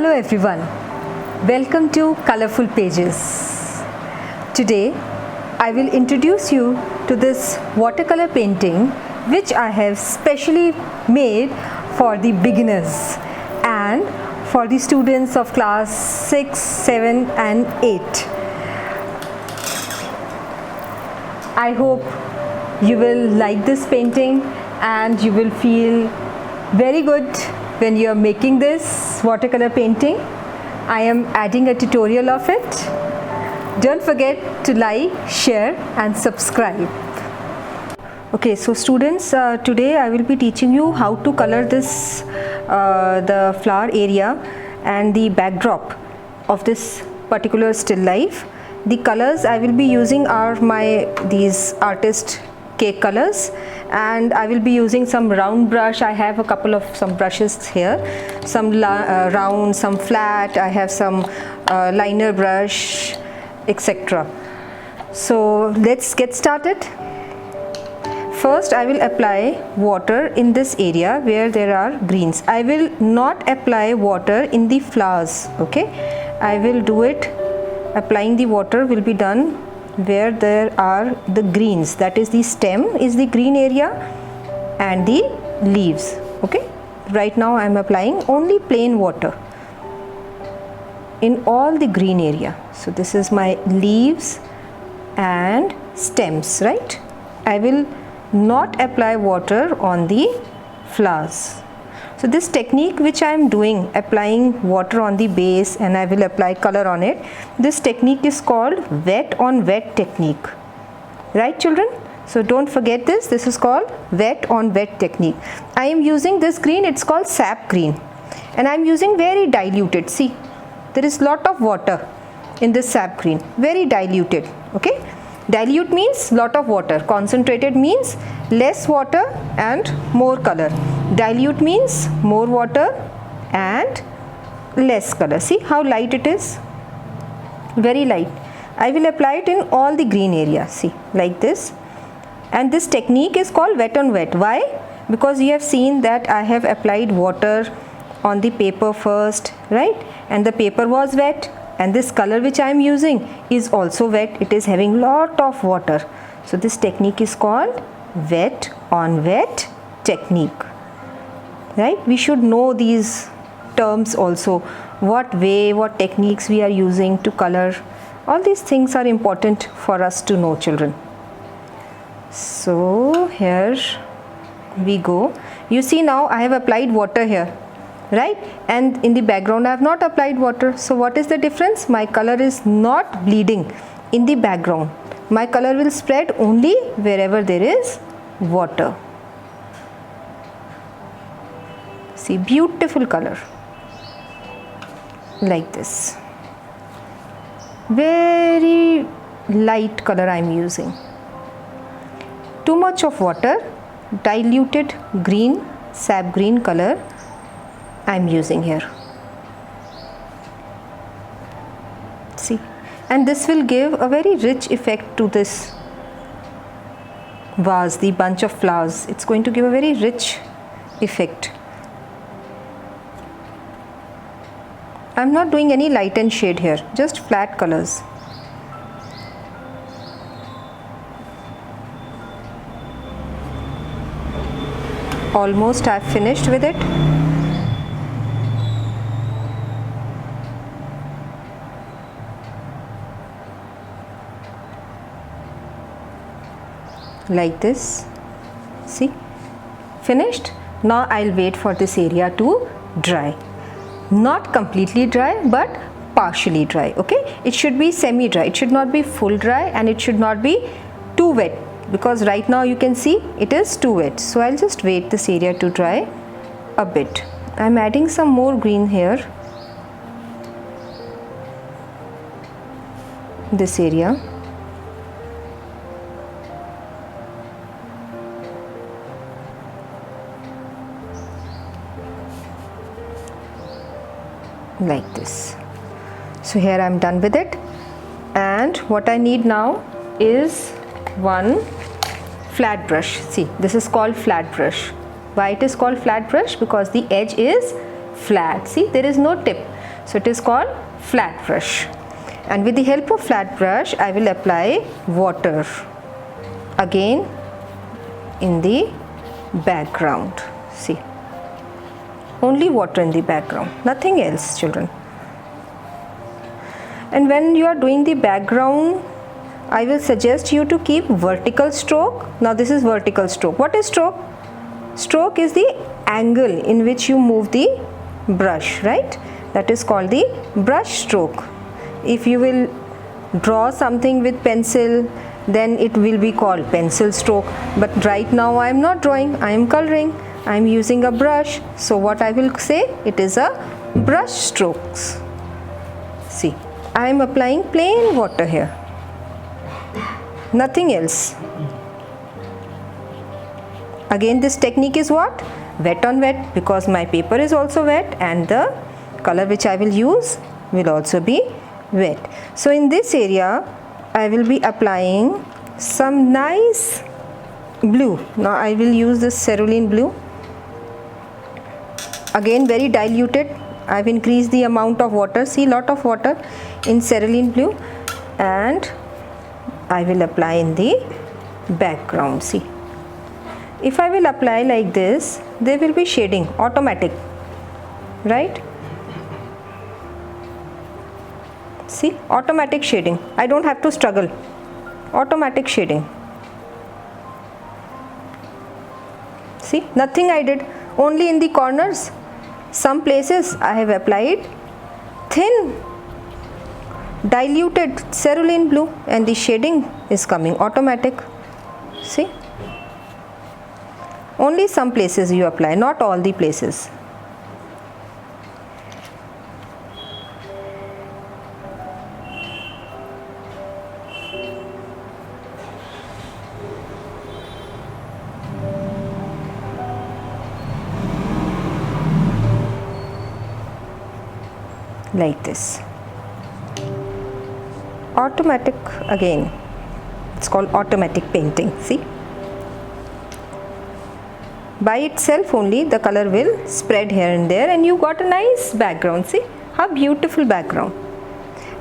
Hello everyone, welcome to Colorful Pages. Today I will introduce you to this watercolor painting which I have specially made for the beginners and for the students of class 6, 7 and 8. I hope you will like this painting and you will feel very good when you are making this watercolor painting. I am adding a tutorial of it. Don't forget to like, share and subscribe. Okay, so students, today I will be teaching you how to color this the flower area and the backdrop of this particular still life. The colors I will be using are these artist cake colors, and I will be using some round brush. I have a couple of some brushes here, some round, some flat. I have some liner brush, etc. So let's get started. First I will apply water in this area where there are greens. I will not apply water in the flowers, okay? I will do it, applying the water will be done where there are the greens, that is the stem is the green area and the leaves, okay? Right now I am applying only plain water in all the green area. So this is my leaves and stems, right? I will not apply water on the flowers. So this technique which I am doing, applying water on the base and I will apply color on it, this technique is called wet on wet technique, right children? So don't forget this is called wet on wet technique. I am using this green, it's called sap green, and I am using very diluted. See, there is lot of water in this sap green, very diluted, okay? Dilute means lot of water, concentrated means less water and more color. Dilute means more water and less color. See how light it is, very light. I will apply it in all the green area, see, like this. And this technique is called wet on wet. Why? Because you have seen that I have applied water on the paper first, right? And the paper was wet. And this color which I am using is also wet, it is having lot of water. So this technique is called wet on wet technique, right? We should know these terms also, what way, what techniques we are using to color. All these things are important for us to know, children. So here we go. You see now I have applied water here, right? And in the background I have not applied water. So what is the difference? My color is not bleeding in the background. My color will spread only wherever there is water. See, beautiful color, like this. Very light color I am using. Too much of water, diluted green, sap green color I am using here. See, and this will give a very rich effect to this vase, the bunch of flowers. It's going to give a very rich effect. I'm not doing any light and shade here, just flat colors. Almost I've finished with it. Like this. See, finished. Now I'll wait for this area to dry. Not completely dry but partially dry, okay? It should be semi dry, it should not be full dry and it should not be too wet, because right now you can see it is too wet. So I'll just wait this area to dry a bit. I'm adding some more green here, this area. Like this. So here I am done with it, and what I need now is one flat brush. See, this is called flat brush. Why it is called flat brush? Because the edge is flat. See, there is no tip. So it is called flat brush. And with the help of flat brush, I will apply water again in the background. See, only water in the background, nothing else, children. And when you are doing the background, I will suggest you to keep vertical stroke. Now this is vertical stroke. What is stroke? Stroke is the angle in which you move the brush, right? That is called the brush stroke. If you will draw something with pencil, then it will be called pencil stroke. But right now I am not drawing, I am coloring, I am using a brush. So what I will say, it is a brush strokes. See, I am applying plain water here, nothing else. Again, this technique is what? Wet on wet, because my paper is also wet and the color which I will use will also be wet. So in this area, I will be applying some nice blue. Now I will use this cerulean blue. Again, very diluted. I have increased the amount of water. See, lot of water in cerulean blue, and I will apply in the background. See, if I will apply like this, there will be shading, automatic, right? See, automatic shading. I don't have to struggle. Automatic shading. See, nothing I did. Only in the corners, some places I have applied thin diluted cerulean blue, and the shading is coming automatic. See, only some places you apply, not all the places. Like this. Automatic again. It's called automatic painting. See, by itself only the color will spread here and there, and you got a nice background. See how beautiful background.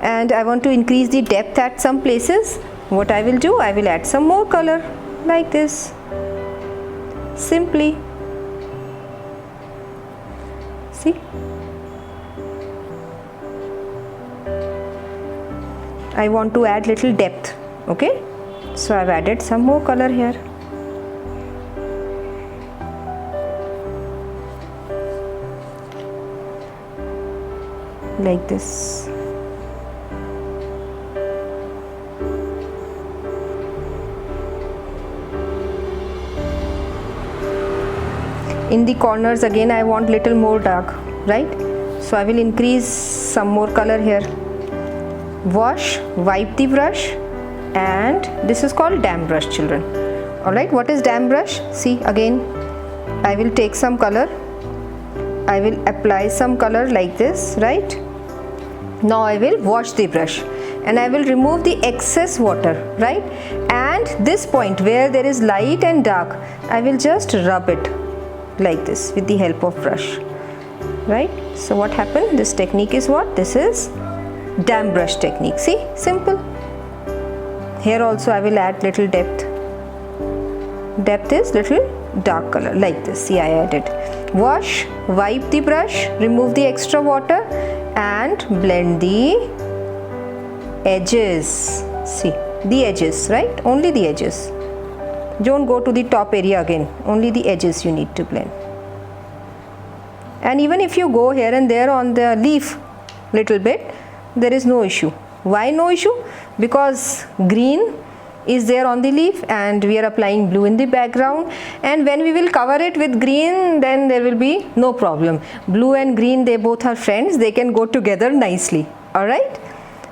And I want to increase the depth at some places. What I will do, I will add some more color like this, simply. See, I want to add little depth. Okay, so I've added some more color here. Like this. In the corners again I want little more dark, right? So I will increase some more color here. Wash, wipe the brush, and this is called damp brush, children. Alright, what is damp brush? See, again I will take some color, I will apply some color like this, right? Now I will wash the brush and I will remove the excess water, right? And this point where there is light and dark, I will just rub it like this with the help of brush, right? So what happened? This technique is what? This is damp brush technique. See, simple. Here also I will add little depth. Depth is little dark color like this. See, I added. Wash, wipe the brush, remove the extra water and blend the edges. See, the edges, right? Only the edges. Don't go to the top area again. Only the edges you need to blend. And even if you go here and there on the leaf little bit, there is no issue. Why no issue? Because green is there on the leaf and we are applying blue in the background, and when we will cover it with green, then there will be no problem. Blue and green, they both are friends, they can go together nicely. Alright,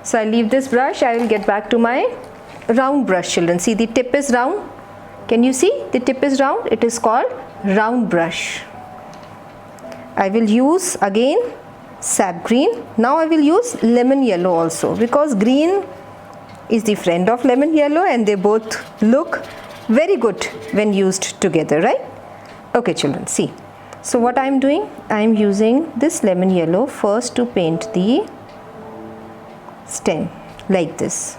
so I leave this brush. I will get back to my round brush, children. See, the tip is round. Can you see? The tip is round. It is called round brush. I will use again sap green. Now I will use lemon yellow also, because green is the friend of lemon yellow and they both look very good when used together, right? Okay, children, see, So what I am doing, I am using this lemon yellow first to paint the stem like this.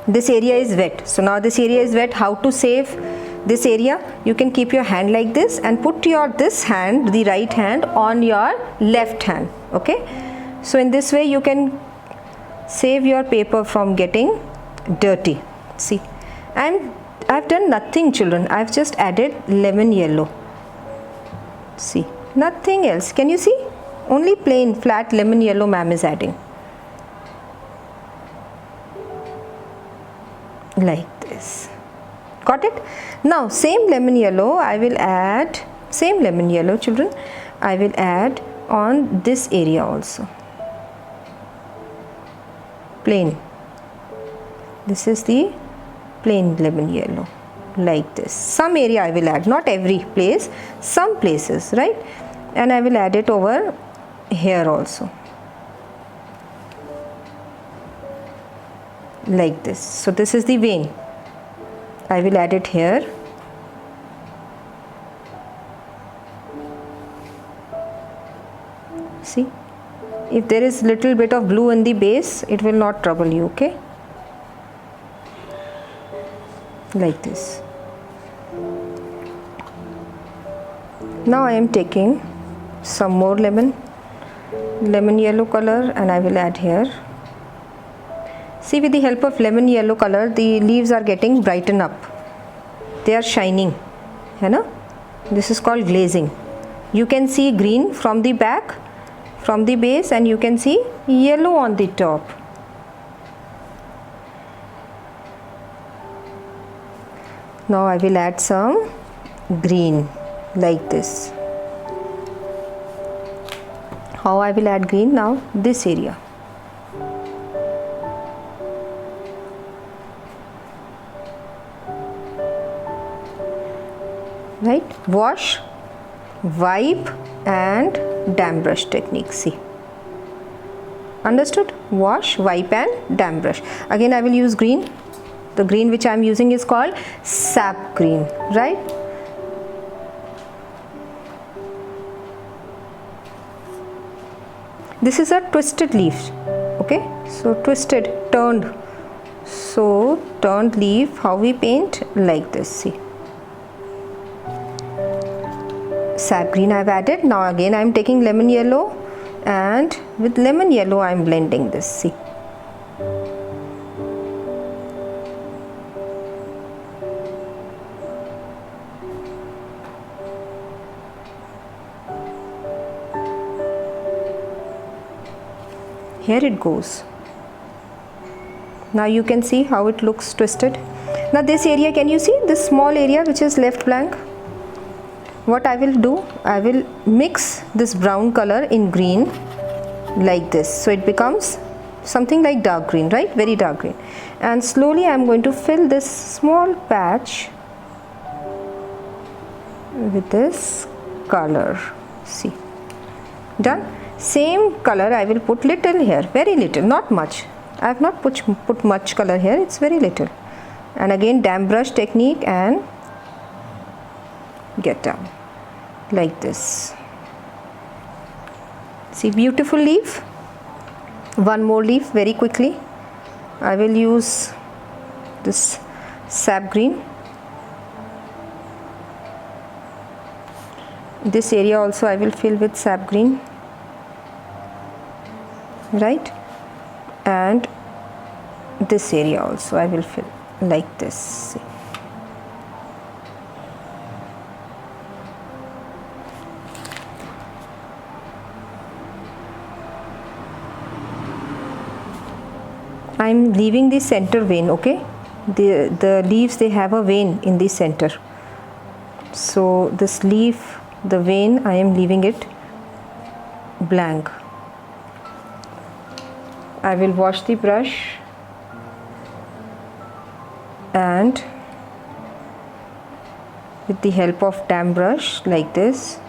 This area is wet, so now this area is wet. How to save this area? You can keep your hand like this and put your this hand, the right hand, on your left hand. Okay, so in this way you can save your paper from getting dirty. See, I've done nothing, children. I've just added lemon yellow. See, nothing else. Can you see? Only plain flat lemon yellow ma'am is adding. Like this. Got it? Now same lemon yellow I will add, same lemon yellow, children, I will add on this area also. Plain. This is the plain lemon yellow, like this. Some area I will add, not every place, some places, right? And I will add it over here also, like this. So this is the vein. I will add it here. See, if there is little bit of blue in the base, it will not trouble you, okay? Like this. Now I am taking some more lemon yellow color and I will add here. See, with the help of lemon yellow color, the leaves are getting brightened up. They are shining. You know? This is called glazing. You can see green from the back, from the base, and you can see yellow on the top. Now I will add some green like this. How I will add green now? This area. Right? Wash, wipe and damp brush technique. See. Understood? Wash, wipe and damp brush. Again I will use green. The green which I am using is called sap green, right? This is a twisted leaf, okay? So twisted, turned. So turned leaf, how we paint? Like this, see. Sap green I have added. Now again I am taking lemon yellow and with lemon yellow I am blending this, see. Here it goes. Now you can see how it looks twisted. Now this area, can you see this small area which is left blank? What I will do, I will mix this brown color in green like this. So it becomes something like dark green, right? Very dark green. And slowly I am going to fill this small patch with this color. See. Done? Same color I will put little here, very little, not much. I have not put much color here, it's very little. And again damp brush technique and get down like this. See, beautiful leaf. One more leaf very quickly. I will use this sap green. This area also I will fill with sap green, right? And this area also I will fill like this. See. I am leaving the center vein, okay? The leaves, they have a vein in the center. So this leaf, the vein, I am leaving it blank. I will wash the brush and with the help of damp brush like this,